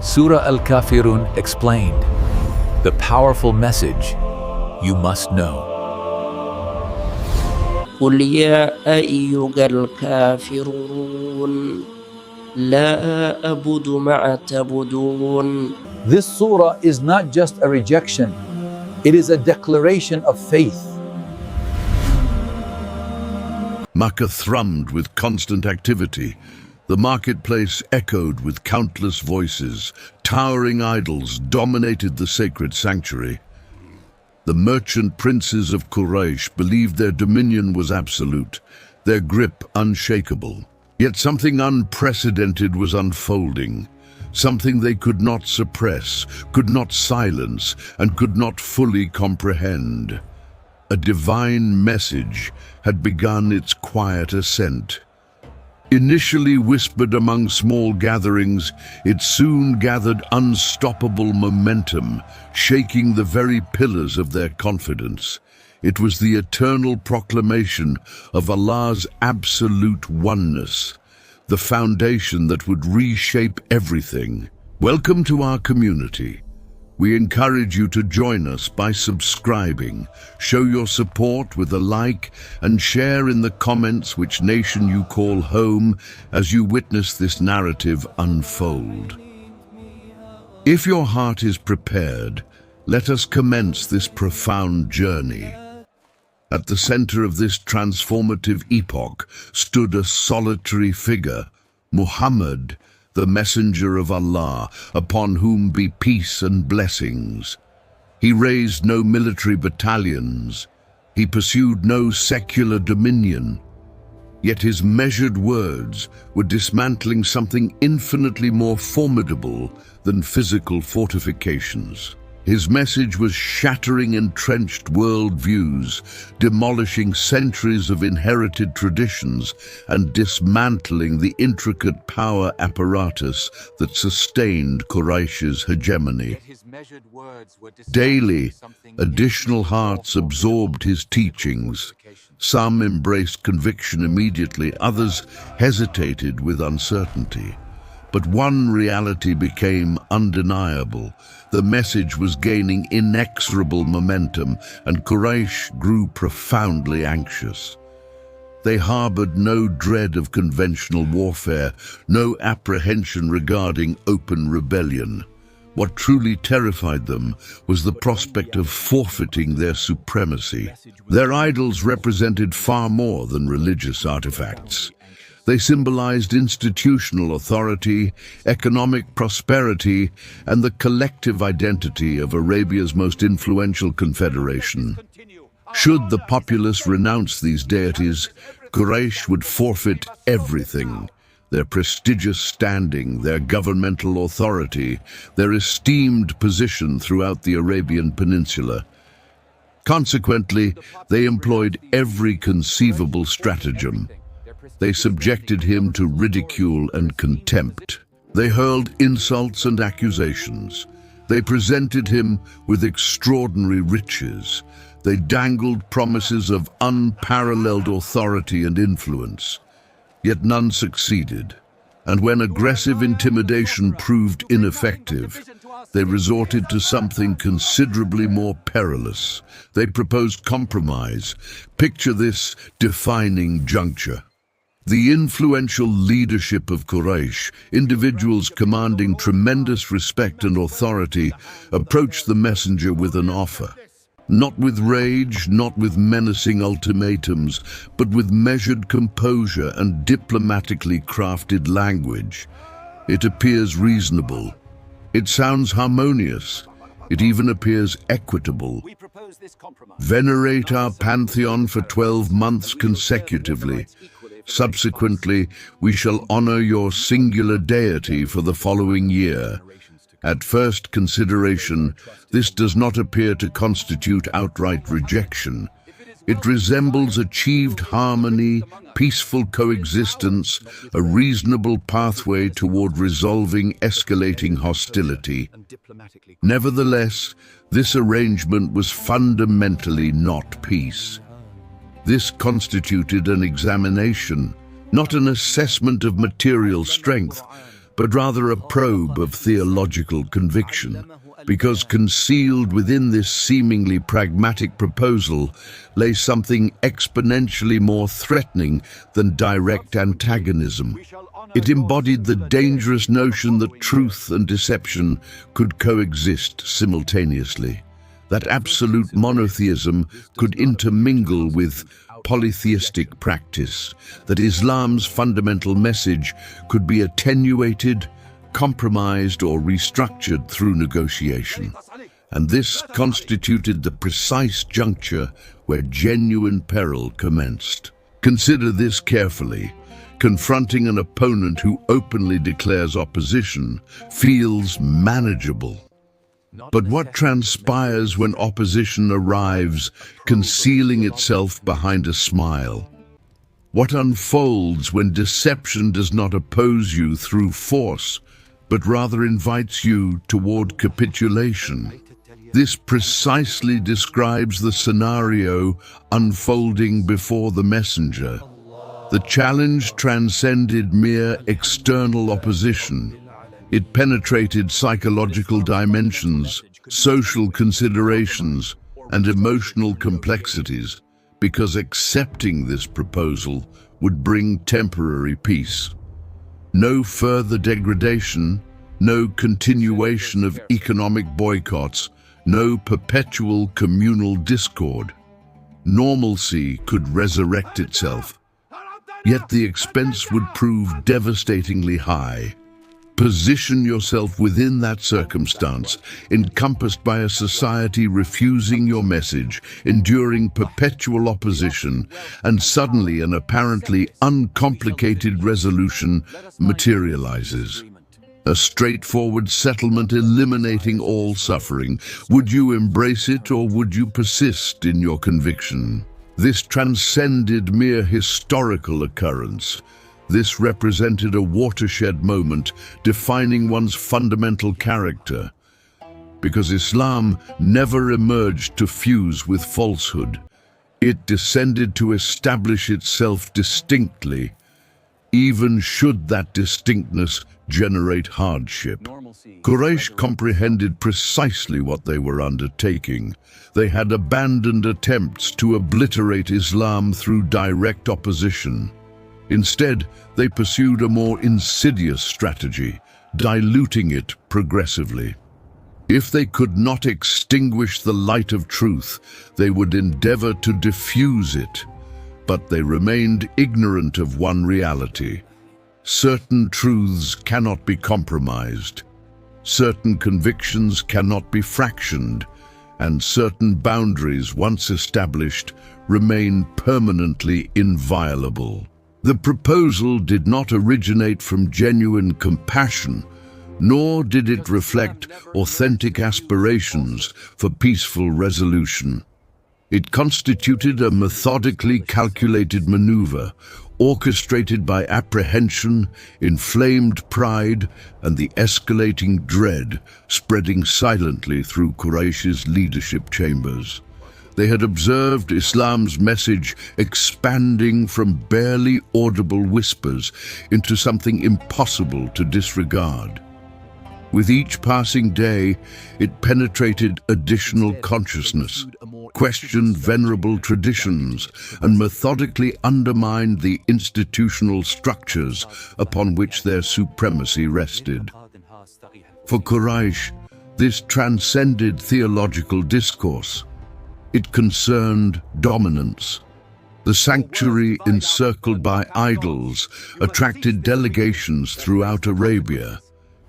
Surah Al-Kafirun explained, the powerful message you must know. قل يا أيها الكافرون لا أعبد ما تعبدون. This surah is not just a rejection, it is a declaration of faith. Makkah thrummed with constant activity. The marketplace echoed with countless voices. Towering idols dominated the sacred sanctuary. The merchant princes of Quraysh believed their dominion was absolute, their grip unshakable. Yet something unprecedented was unfolding, something they could not suppress, could not silence, and could not fully comprehend. A divine message had begun its quiet ascent. Initially whispered among small gatherings, it soon gathered unstoppable momentum, shaking the very pillars of their confidence. It was the eternal proclamation of Allah's absolute oneness, the foundation that would reshape everything. Welcome to our community. We encourage you to join us by subscribing. Show your support with a like and share in the comments which nation you call home as you witness this narrative unfold. If your heart is prepared, let us commence this profound journey. At the center of this transformative epoch stood a solitary figure, Muhammad, the messenger of Allah, upon whom be peace and blessings. He raised no military battalions. He pursued no secular dominion. Yet his measured words were dismantling something infinitely more formidable than physical fortifications. His message was shattering entrenched worldviews, demolishing centuries of inherited traditions, and dismantling the intricate power apparatus that sustained Quraysh's hegemony. Daily, additional hearts absorbed his teachings. Some embraced conviction immediately, others hesitated with uncertainty. But one reality became undeniable. The message was gaining inexorable momentum, and Quraysh grew profoundly anxious. They harbored no dread of conventional warfare, no apprehension regarding open rebellion. What truly terrified them was the prospect of forfeiting their supremacy. Their idols represented far more than religious artifacts. They symbolized institutional authority, economic prosperity, and the collective identity of Arabia's most influential confederation. Should the populace renounce these deities, Quraysh would forfeit everything: their prestigious standing, their governmental authority, their esteemed position throughout the Arabian Peninsula. Consequently, they employed every conceivable stratagem. They subjected him to ridicule and contempt. They hurled insults and accusations. They presented him with extraordinary riches. They dangled promises of unparalleled authority and influence. Yet none succeeded. And when aggressive intimidation proved ineffective, they resorted to something considerably more perilous. They proposed compromise. Picture this defining juncture. The influential leadership of Quraysh, individuals commanding tremendous respect and authority, approached the messenger with an offer. Not with rage, not with menacing ultimatums, but with measured composure and diplomatically crafted language. It appears reasonable. It sounds harmonious. It even appears equitable. Venerate our pantheon for 12 months consecutively. Subsequently, we shall honor your singular deity for the following year. At first consideration, this does not appear to constitute outright rejection. It resembles achieved harmony, peaceful coexistence, a reasonable pathway toward resolving escalating hostility. Nevertheless, this arrangement was fundamentally not peace. This constituted an examination, not an assessment of material strength, but rather a probe of theological conviction, because concealed within this seemingly pragmatic proposal lay something exponentially more threatening than direct antagonism. It embodied the dangerous notion that truth and deception could coexist simultaneously, that absolute monotheism could intermingle with polytheistic practice, that Islam's fundamental message could be attenuated, compromised, or restructured through negotiation. And this constituted the precise juncture where genuine peril commenced. Consider this carefully. Confronting an opponent who openly declares opposition feels manageable. But what transpires when opposition arrives, concealing itself behind a smile? What unfolds when deception does not oppose you through force, but rather invites you toward capitulation? This precisely describes the scenario unfolding before the messenger. The challenge transcended mere external opposition. It penetrated psychological dimensions, social considerations, and emotional complexities, because accepting this proposal would bring temporary peace. No further degradation, no continuation of economic boycotts, no perpetual communal discord. Normalcy could resurrect itself, yet the expense would prove devastatingly high. Position yourself within that circumstance, encompassed by a society refusing your message, enduring perpetual opposition, and suddenly an apparently uncomplicated resolution materializes. A straightforward settlement eliminating all suffering. Would you embrace it, or would you persist in your conviction? This transcended mere historical occurrence. This represented a watershed moment defining one's fundamental character, because Islam never emerged to fuse with falsehood. It descended to establish itself distinctly, even should that distinctness generate hardship. Quraysh comprehended precisely what they were undertaking. They had abandoned attempts to obliterate Islam through direct opposition. Instead, they pursued a more insidious strategy, diluting it progressively. If they could not extinguish the light of truth, they would endeavor to diffuse it. But they remained ignorant of one reality. Certain truths cannot be compromised. Certain convictions cannot be fractioned. And certain boundaries, once established, remain permanently inviolable. The proposal did not originate from genuine compassion, nor did it reflect authentic aspirations for peaceful resolution. It constituted a methodically calculated maneuver, orchestrated by apprehension, inflamed pride, and the escalating dread spreading silently through Quraysh's leadership chambers. They had observed Islam's message expanding from barely audible whispers into something impossible to disregard. With each passing day, it penetrated additional consciousness, questioned venerable traditions, and methodically undermined the institutional structures upon which their supremacy rested. For Quraysh, this transcended theological discourse. It concerned dominance. The sanctuary encircled by idols attracted delegations throughout Arabia,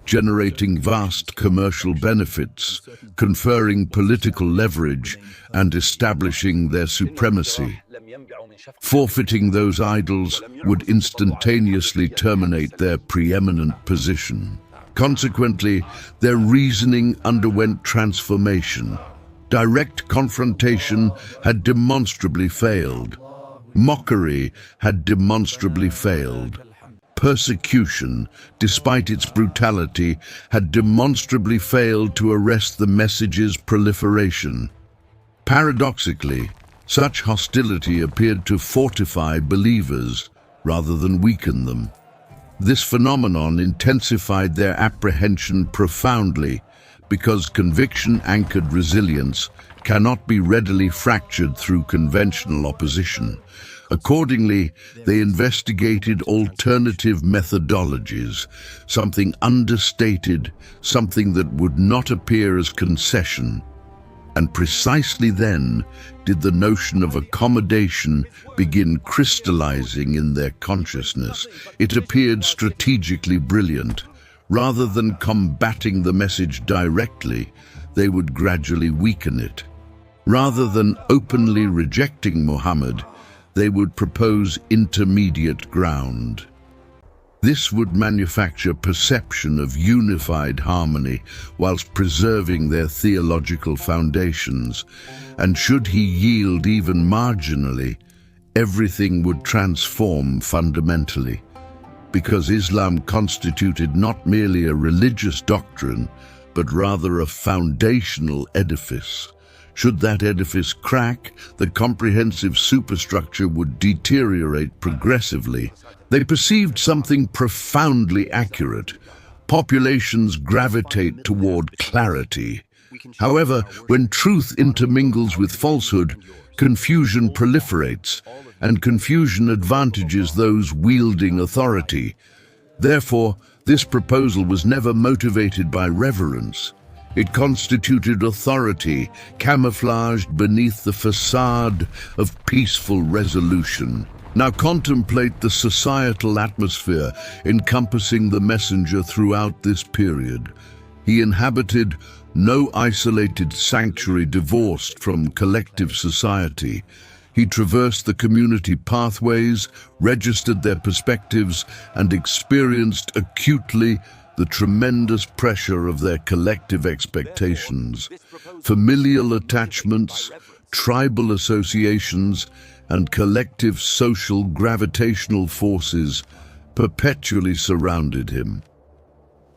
generating vast commercial benefits, conferring political leverage, and establishing their supremacy. Forfeiting those idols would instantaneously terminate their preeminent position. Consequently, their reasoning underwent transformation. Direct confrontation had demonstrably failed. Mockery had demonstrably failed. Persecution, despite its brutality, had demonstrably failed to arrest the message's proliferation. Paradoxically, such hostility appeared to fortify believers rather than weaken them. This phenomenon intensified their apprehension profoundly because conviction-anchored resilience cannot be readily fractured through conventional opposition. Accordingly, they investigated alternative methodologies, something understated, something that would not appear as concession. And precisely then did the notion of accommodation begin crystallizing in their consciousness. It appeared strategically brilliant. Rather than combating the message directly, they would gradually weaken it. Rather than openly rejecting Muhammad, they would propose intermediate ground. This would manufacture perception of unified harmony whilst preserving their theological foundations, and should he yield even marginally, everything would transform fundamentally, because Islam constituted not merely a religious doctrine, but rather a foundational edifice. Should that edifice crack, the comprehensive superstructure would deteriorate progressively. They perceived something profoundly accurate. Populations gravitate toward clarity. However, when truth intermingles with falsehood, confusion proliferates, and confusion advantages those wielding authority. Therefore, this proposal was never motivated by reverence. It constituted authority, camouflaged beneath the facade of peaceful resolution. Now contemplate the societal atmosphere encompassing the messenger throughout this period. He inhabited no isolated sanctuary divorced from collective society. He traversed the community pathways, registered their perspectives, and experienced acutely the tremendous pressure of their collective expectations. Familial attachments, tribal associations, and collective social gravitational forces perpetually surrounded him.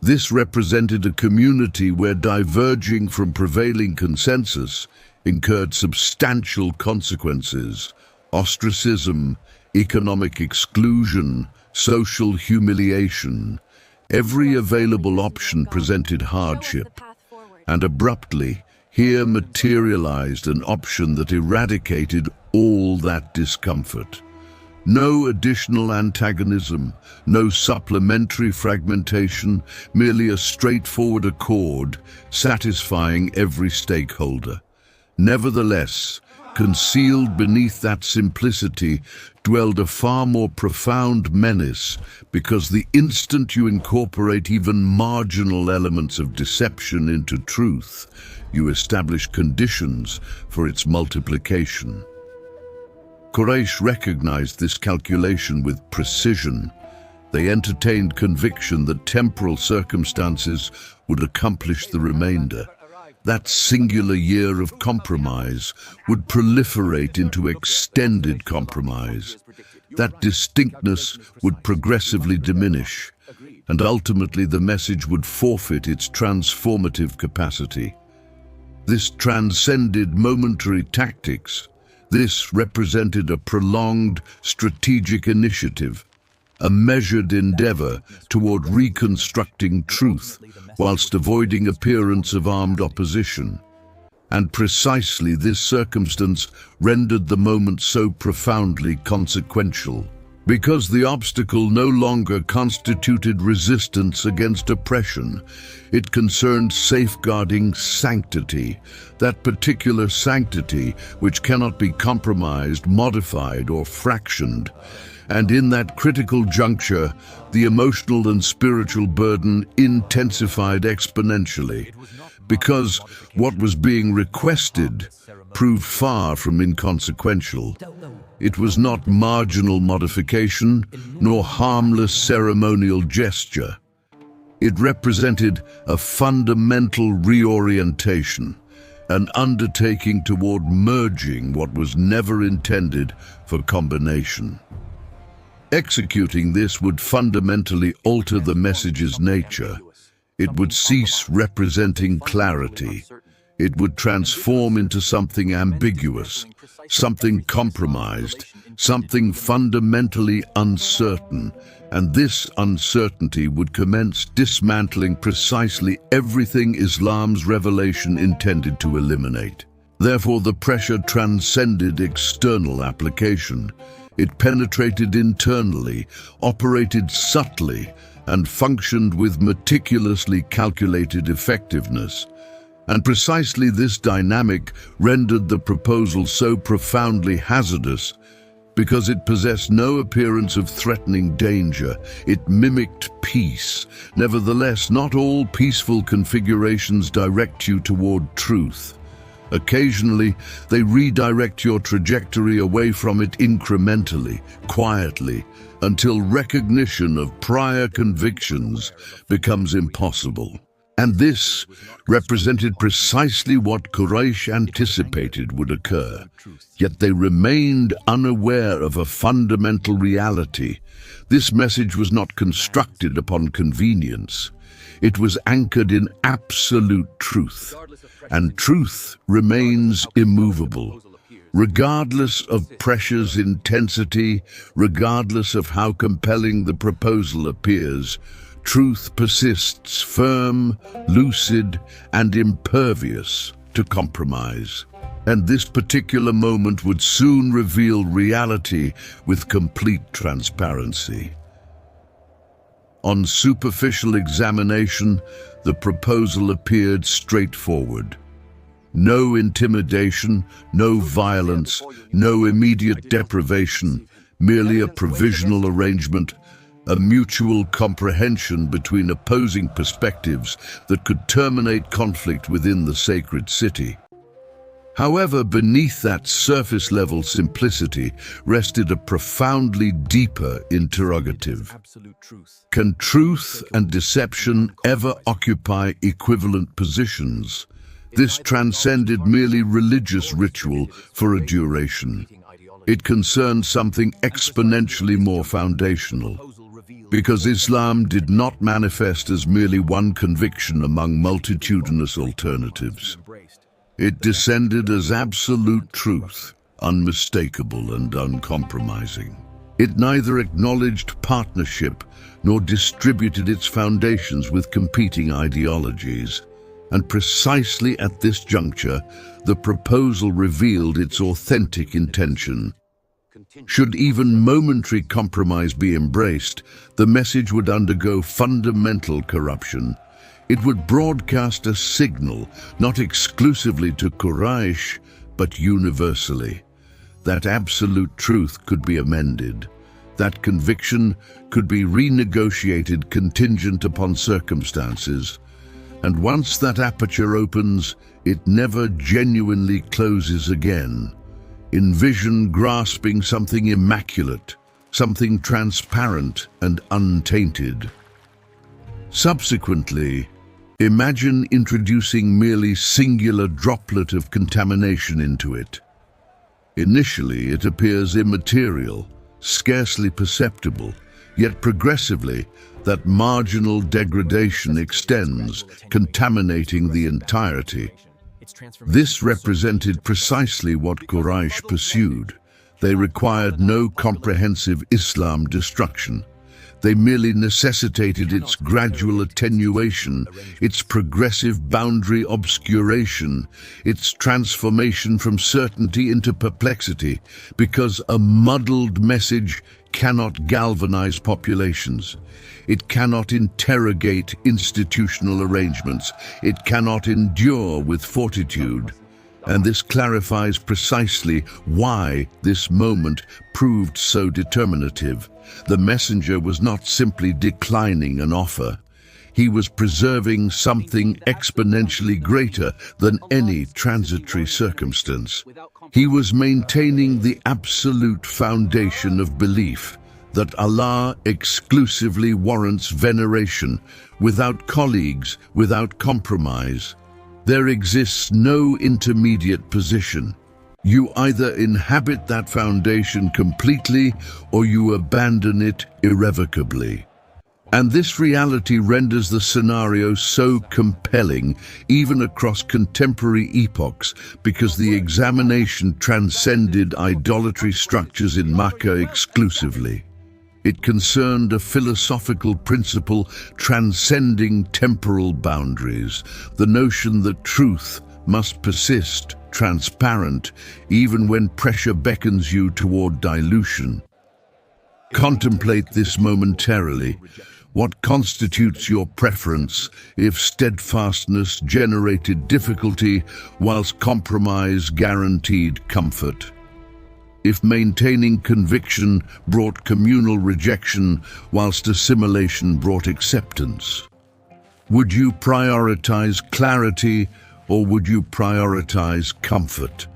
This represented a community where diverging from prevailing consensus incurred substantial consequences: ostracism, economic exclusion, social humiliation. Every available option presented hardship, and abruptly, here materialized an option that eradicated all that discomfort. No additional antagonism, no supplementary fragmentation, merely a straightforward accord satisfying every stakeholder. Nevertheless, concealed beneath that simplicity dwelled a far more profound menace, because the instant you incorporate even marginal elements of deception into truth, you establish conditions for its multiplication. Quraysh recognized this calculation with precision. They entertained conviction that temporal circumstances would accomplish the remainder. That singular year of compromise would proliferate into extended compromise. That distinctness would progressively diminish, and ultimately the message would forfeit its transformative capacity. This transcended momentary tactics. This represented a prolonged strategic initiative, a measured endeavor toward reconstructing truth whilst avoiding appearance of armed opposition. And precisely this circumstance rendered the moment so profoundly consequential, because the obstacle no longer constituted resistance against oppression. It concerned safeguarding sanctity, that particular sanctity which cannot be compromised, modified, or fractioned. And in that critical juncture, the emotional and spiritual burden intensified exponentially, because what was being requested proved far from inconsequential. It was not marginal modification, nor harmless ceremonial gesture. It represented a fundamental reorientation, an undertaking toward merging what was never intended for combination. Executing this would fundamentally alter the message's nature. It would cease representing clarity. It would transform into something ambiguous, something compromised, something fundamentally uncertain, and this uncertainty would commence dismantling precisely everything Islam's revelation intended to eliminate. Therefore, the pressure transcended external application. It penetrated internally, operated subtly, and functioned with meticulously calculated effectiveness. And precisely this dynamic rendered the proposal so profoundly hazardous, because it possessed no appearance of threatening danger. It mimicked peace. Nevertheless, not all peaceful configurations direct you toward truth. Occasionally, they redirect your trajectory away from it incrementally, quietly, until recognition of prior convictions becomes impossible. And this represented precisely what Quraysh anticipated would occur. Yet they remained unaware of a fundamental reality. This message was not constructed upon convenience. It was anchored in absolute truth. And truth remains immovable. Regardless of pressure's intensity, regardless of how compelling the proposal appears, truth persists firm, lucid, and impervious to compromise. And this particular moment would soon reveal reality with complete transparency. On superficial examination, the proposal appeared straightforward. No intimidation, no violence, no immediate deprivation, merely a provisional arrangement, a mutual comprehension between opposing perspectives that could terminate conflict within the sacred city. However, beneath that surface-level simplicity rested a profoundly deeper interrogative. Can truth and deception ever occupy equivalent positions? This transcended merely religious ritual for a duration. It concerned something exponentially more foundational. Because Islam did not manifest as merely one conviction among multitudinous alternatives. It descended as absolute truth, unmistakable and uncompromising. It neither acknowledged partnership nor distributed its foundations with competing ideologies. And precisely at this juncture, the proposal revealed its authentic intention. Should even momentary compromise be embraced, the message would undergo fundamental corruption. It would broadcast a signal, not exclusively to Quraysh, but universally. That absolute truth could be amended. That conviction could be renegotiated contingent upon circumstances. And once that aperture opens, it never genuinely closes again. Envision grasping something immaculate, something transparent and untainted. Subsequently, imagine introducing merely singular droplet of contamination into it. Initially, it appears immaterial, scarcely perceptible, yet progressively, that marginal degradation extends, contaminating the entirety. This represented precisely what Quraysh pursued. They required no comprehensive Islam destruction. They merely necessitated its gradual attenuation, its progressive boundary obscuration, its transformation from certainty into perplexity, because a muddled message cannot galvanize populations. It cannot interrogate institutional arrangements. It cannot endure with fortitude. And this clarifies precisely why this moment proved so determinative. The messenger was not simply declining an offer. He was preserving something exponentially greater than any transitory circumstance. He was maintaining the absolute foundation of belief that Allah exclusively warrants veneration, without colleagues, without compromise. There exists no intermediate position. You either inhabit that foundation completely or you abandon it irrevocably. And this reality renders the scenario so compelling, even across contemporary epochs, because the examination transcended idolatry structures in Makkah exclusively. It concerned a philosophical principle transcending temporal boundaries, the notion that truth must persist, transparent, even when pressure beckons you toward dilution. Contemplate this momentarily. What constitutes your preference if steadfastness generated difficulty whilst compromise guaranteed comfort? If maintaining conviction brought communal rejection whilst assimilation brought acceptance? Would you prioritize clarity or would you prioritize comfort?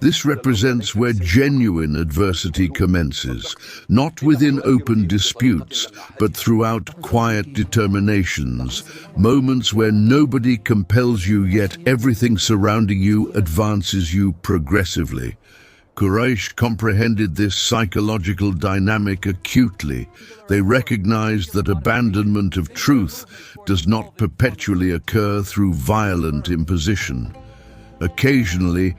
This represents where genuine adversity commences, not within open disputes, but throughout quiet determinations, moments where nobody compels you yet everything surrounding you advances you progressively. Quraysh comprehended this psychological dynamic acutely. They recognized that abandonment of truth does not perpetually occur through violent imposition. Occasionally,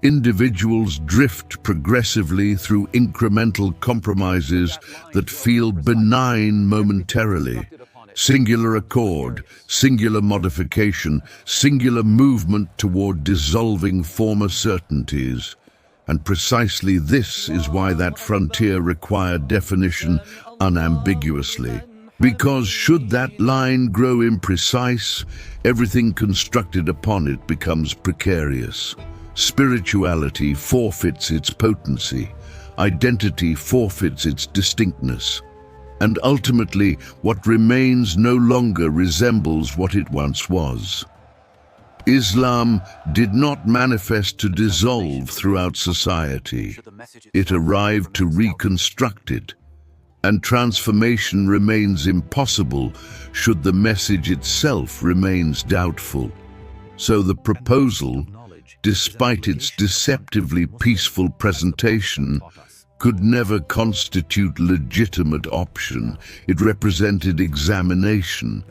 individuals drift progressively through incremental compromises that feel benign momentarily. Singular accord, singular modification, singular movement toward dissolving former certainties. And precisely this is why that frontier required definition unambiguously. Because should that line grow imprecise, everything constructed upon it becomes precarious. Spirituality forfeits its potency, identity forfeits its distinctness, and ultimately what remains no longer resembles what it once was. Islam did not manifest to dissolve throughout society. It arrived to reconstruct it, and transformation remains impossible should the message itself remains doubtful. So the proposal, despite its deceptively peaceful presentation, could never constitute legitimate option. It represented examination,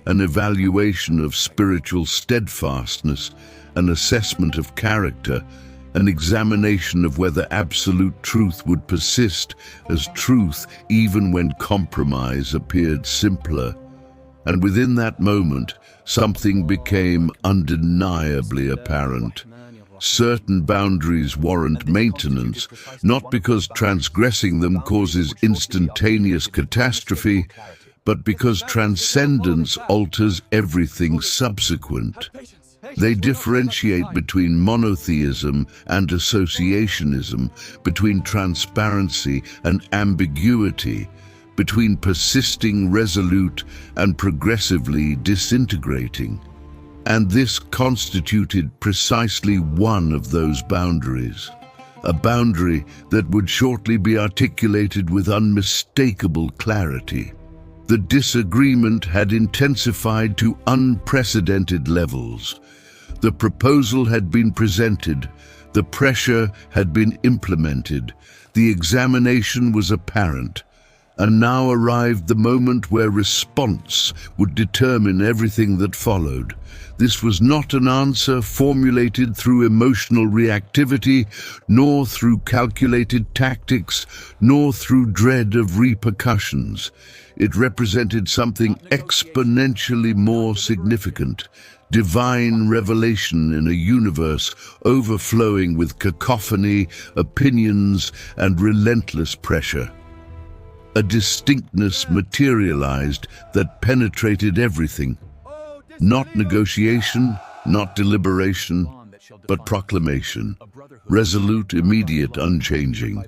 an evaluation of spiritual steadfastness, an assessment of character, an examination of whether absolute truth would persist as truth even when compromise appeared simpler. And within that moment, something became undeniably apparent. Certain boundaries warrant maintenance, not because transgressing them causes instantaneous catastrophe, but because transcendence alters everything subsequent. They differentiate between monotheism and associationism, between transparency and ambiguity, between persisting resolute and progressively disintegrating. And this constituted precisely one of those boundaries, a boundary that would shortly be articulated with unmistakable clarity. The disagreement had intensified to unprecedented levels. The proposal had been presented, the pressure had been implemented, the examination was apparent, and now arrived the moment where response would determine everything that followed. This was not an answer formulated through emotional reactivity, nor through calculated tactics, nor through dread of repercussions. It represented something exponentially more significant, divine revelation in a universe overflowing with cacophony, opinions, and relentless pressure. A distinctness materialized that penetrated everything. Not negotiation, not deliberation, but proclamation. Resolute, immediate, unchanging.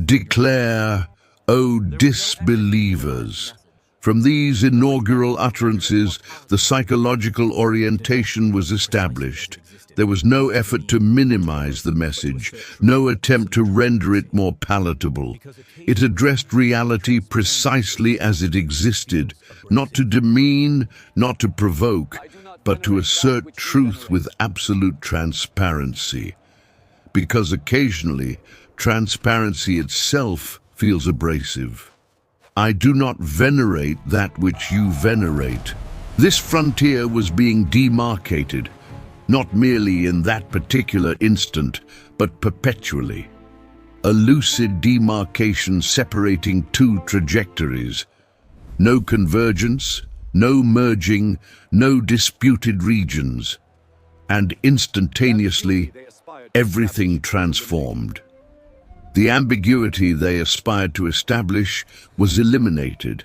Declare, O disbelievers. From these inaugural utterances, the psychological orientation was established. There was no effort to minimize the message, no attempt to render it more palatable. It addressed reality precisely as it existed, not to demean, not to provoke, but to assert truth with absolute transparency. Because occasionally, transparency itself feels abrasive. I do not venerate that which you venerate. This frontier was being demarcated, not merely in that particular instant, but perpetually. A lucid demarcation separating two trajectories. No convergence, no merging, no disputed regions. And instantaneously, everything transformed. The ambiguity they aspired to establish was eliminated.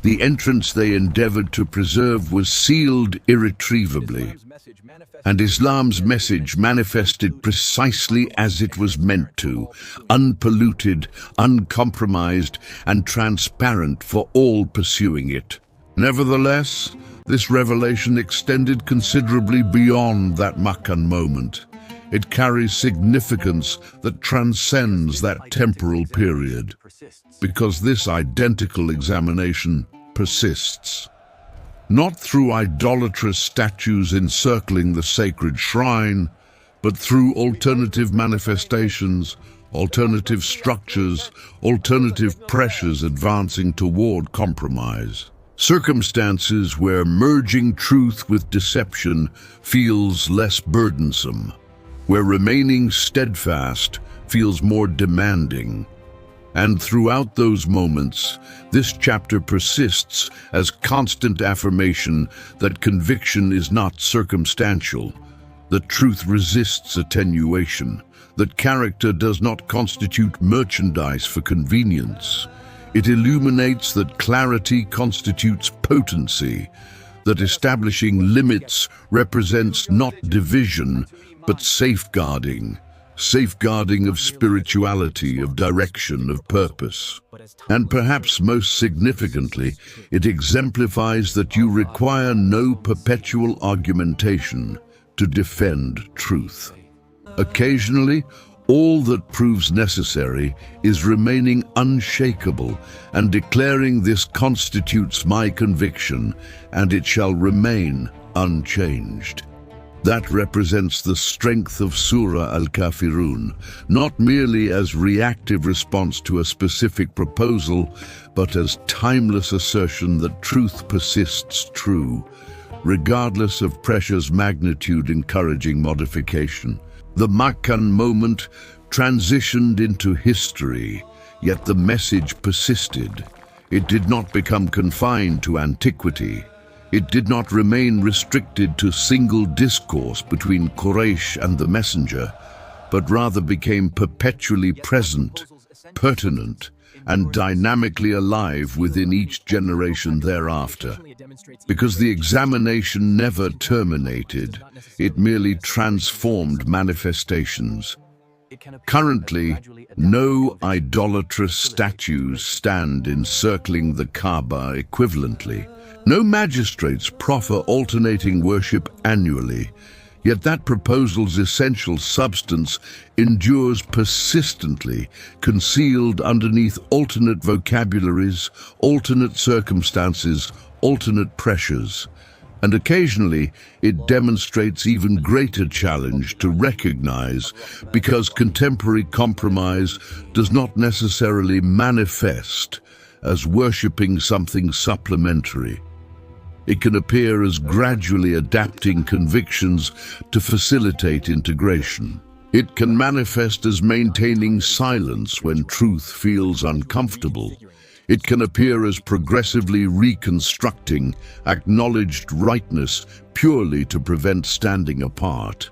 The entrance they endeavored to preserve was sealed irretrievably. And Islam's message manifested precisely as it was meant to, unpolluted, uncompromised, and transparent for all pursuing it. Nevertheless, this revelation extended considerably beyond that Makkan moment. It carries significance that transcends that temporal period, because this identical examination persists. Not through idolatrous statues encircling the sacred shrine, but through alternative manifestations, alternative structures, alternative pressures advancing toward compromise. Circumstances where merging truth with deception feels less burdensome, where remaining steadfast feels more demanding. And throughout those moments, this chapter persists as constant affirmation that conviction is not circumstantial, that truth resists attenuation, that character does not constitute merchandise for convenience. It illuminates that clarity constitutes potency, that establishing limits represents not division, but safeguarding of spirituality, of direction, of purpose. And perhaps most significantly, it exemplifies that you require no perpetual argumentation to defend truth. Occasionally, all that proves necessary is remaining unshakable and declaring this constitutes my conviction, and it shall remain unchanged. That represents the strength of Surah Al-Kafirun, not merely as reactive response to a specific proposal, but as timeless assertion that truth persists true, regardless of pressure's magnitude encouraging modification. The Makkan moment transitioned into history, yet the message persisted. It did not become confined to antiquity. It did not remain restricted to single discourse between Quraysh and the messenger, but rather became perpetually present, pertinent, and dynamically alive within each generation thereafter. Because the examination never terminated, it merely transformed manifestations. Currently, no idolatrous statues stand encircling the Kaaba equivalently. No magistrates proffer alternating worship annually, yet that proposal's essential substance endures persistently, concealed underneath alternate vocabularies, alternate circumstances, alternate pressures. And occasionally, it demonstrates even greater challenge to recognize, because contemporary compromise does not necessarily manifest as worshipping something supplementary. It can appear as gradually adapting convictions to facilitate integration. It can manifest as maintaining silence when truth feels uncomfortable. It can appear as progressively reconstructing acknowledged rightness purely to prevent standing apart.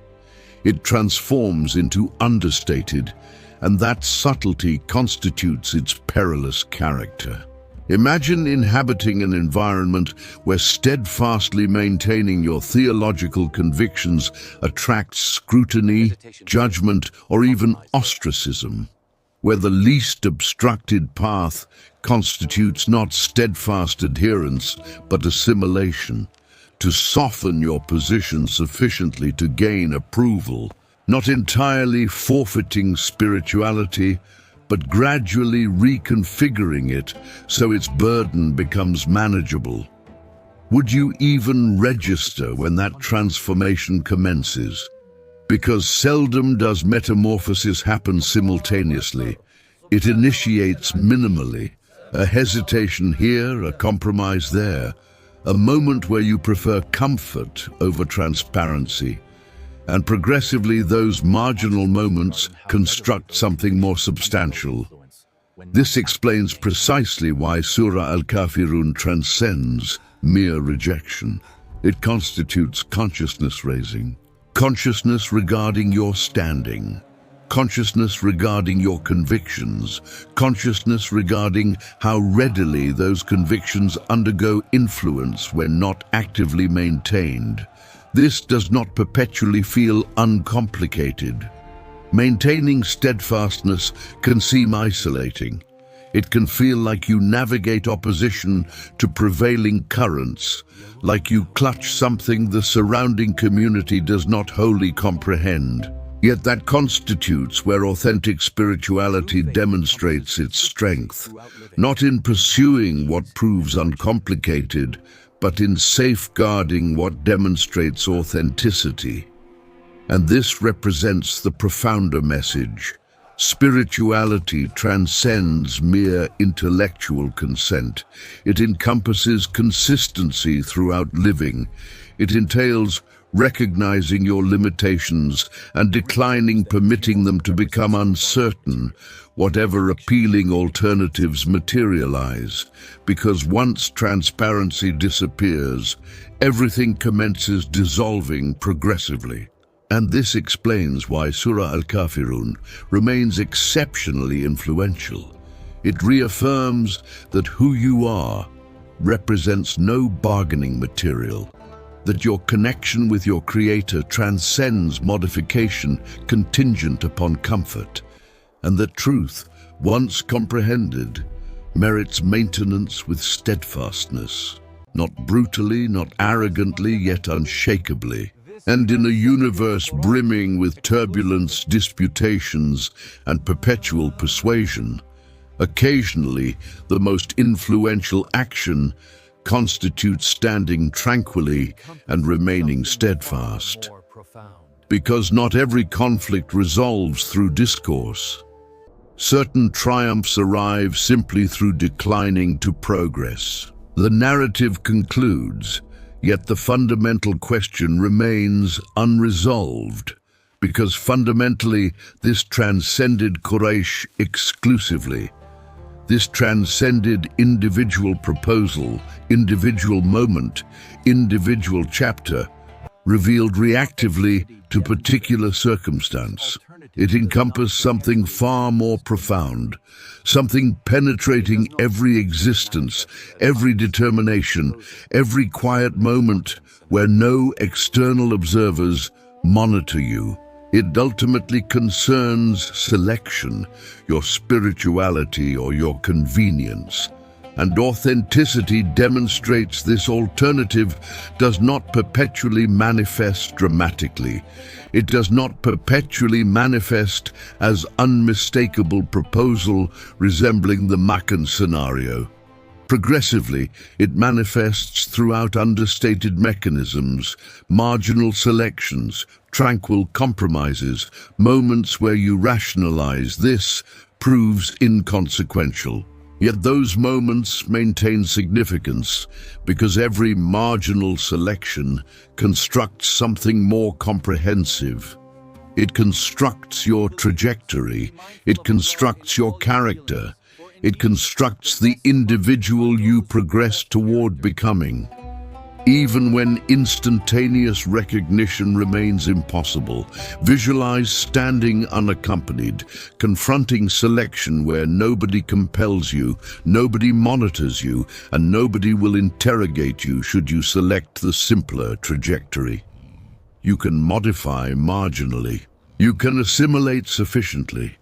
It transforms into understated, and that subtlety constitutes its perilous character. Imagine inhabiting an environment where steadfastly maintaining your theological convictions attracts scrutiny, judgment, or even ostracism, where the least obstructed path constitutes not steadfast adherence, but assimilation, to soften your position sufficiently to gain approval, not entirely forfeiting spirituality, but gradually reconfiguring it so its burden becomes manageable. Would you even register when that transformation commences? Because seldom does metamorphosis happen simultaneously. It initiates minimally, A hesitation here, a compromise there, a moment where you prefer comfort over transparency. And progressively those marginal moments construct something more substantial. This explains precisely why Surah Al-Kafirun transcends mere rejection. It constitutes consciousness raising, consciousness regarding your standing, consciousness regarding your convictions, consciousness regarding how readily those convictions undergo influence when not actively maintained. This does not perpetually feel uncomplicated. Maintaining steadfastness can seem isolating. It can feel like you navigate opposition to prevailing currents, like you clutch something the surrounding community does not wholly comprehend. Yet that constitutes where authentic spirituality demonstrates its strength, not in pursuing what proves uncomplicated, but in safeguarding what demonstrates authenticity. And this represents the profounder message. Spirituality transcends mere intellectual consent. It encompasses consistency throughout living. It entails recognizing your limitations and declining permitting them to become uncertain, whatever appealing alternatives materialize. Because once transparency disappears, everything commences dissolving progressively. And this explains why Surah Al-Kafirun remains exceptionally influential. It reaffirms that who you are represents no bargaining material, that your connection with your Creator transcends modification contingent upon comfort, and that truth, once comprehended, merits maintenance with steadfastness, not brutally, not arrogantly, yet unshakably. And in a universe brimming with turbulence, disputations, and perpetual persuasion, occasionally the most influential action constitutes standing tranquilly and remaining steadfast. Because not every conflict resolves through discourse. Certain triumphs arrive simply through declining to progress. The narrative concludes, yet the fundamental question remains unresolved, because fundamentally this transcended Quraysh exclusively. This transcended individual proposal, individual moment, individual chapter, revealed reactively to particular circumstance. It encompassed something far more profound, something penetrating every existence, every determination, every quiet moment where no external observers monitor you. It ultimately concerns selection, your spirituality or your convenience. And authenticity demonstrates this alternative does not perpetually manifest dramatically. It does not perpetually manifest as unmistakable proposal resembling the Makkah scenario. Progressively, it manifests throughout understated mechanisms, marginal selections, tranquil compromises, moments where you rationalize this proves inconsequential. Yet those moments maintain significance because every marginal selection constructs something more comprehensive. It constructs your trajectory, it constructs your character, it constructs the individual you progress toward becoming. Even when instantaneous recognition remains impossible, visualize standing unaccompanied, confronting selection where nobody compels you, nobody monitors you, and nobody will interrogate you should you select the simpler trajectory. You can modify marginally. You can assimilate sufficiently.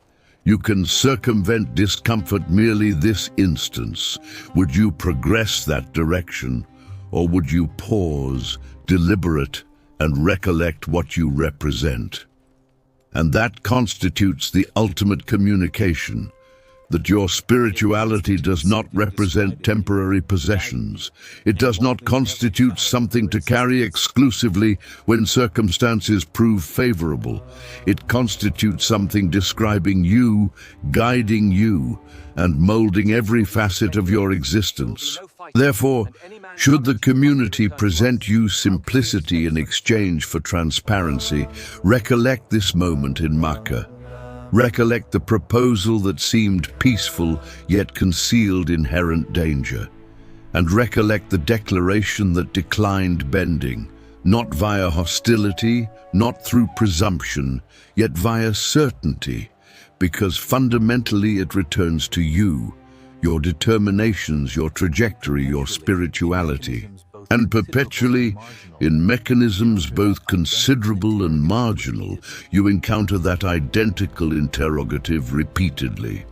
You can circumvent discomfort merely this instance. Would you progress that direction? Or would you pause, deliberate, and recollect what you represent? And that constitutes the ultimate communication. that your spirituality does not represent temporary possessions. It does not constitute something to carry exclusively when circumstances prove favorable. It constitutes something describing you, guiding you, and molding every facet of your existence. Therefore, should the community present you simplicity in exchange for transparency, recollect this moment in Makkah. Recollect the proposal that seemed peaceful yet concealed inherent danger. And recollect the declaration that declined bending, not via hostility, not through presumption, yet via certainty, because fundamentally it returns to you, your determinations, your trajectory, your spirituality. And perpetually, in mechanisms both considerable and marginal, you encounter that identical interrogative repeatedly.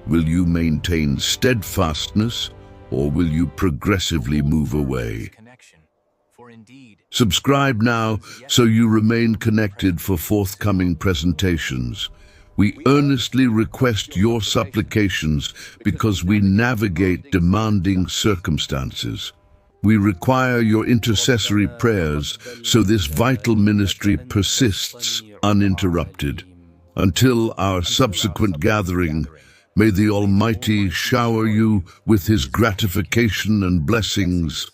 Will you maintain steadfastness, or will you progressively move away? Subscribe now so you remain connected for forthcoming presentations. We earnestly request your supplications because we navigate demanding circumstances. We require your intercessory prayers so this vital ministry persists uninterrupted. Until our subsequent gathering, may the Almighty shower you with His gratification and blessings.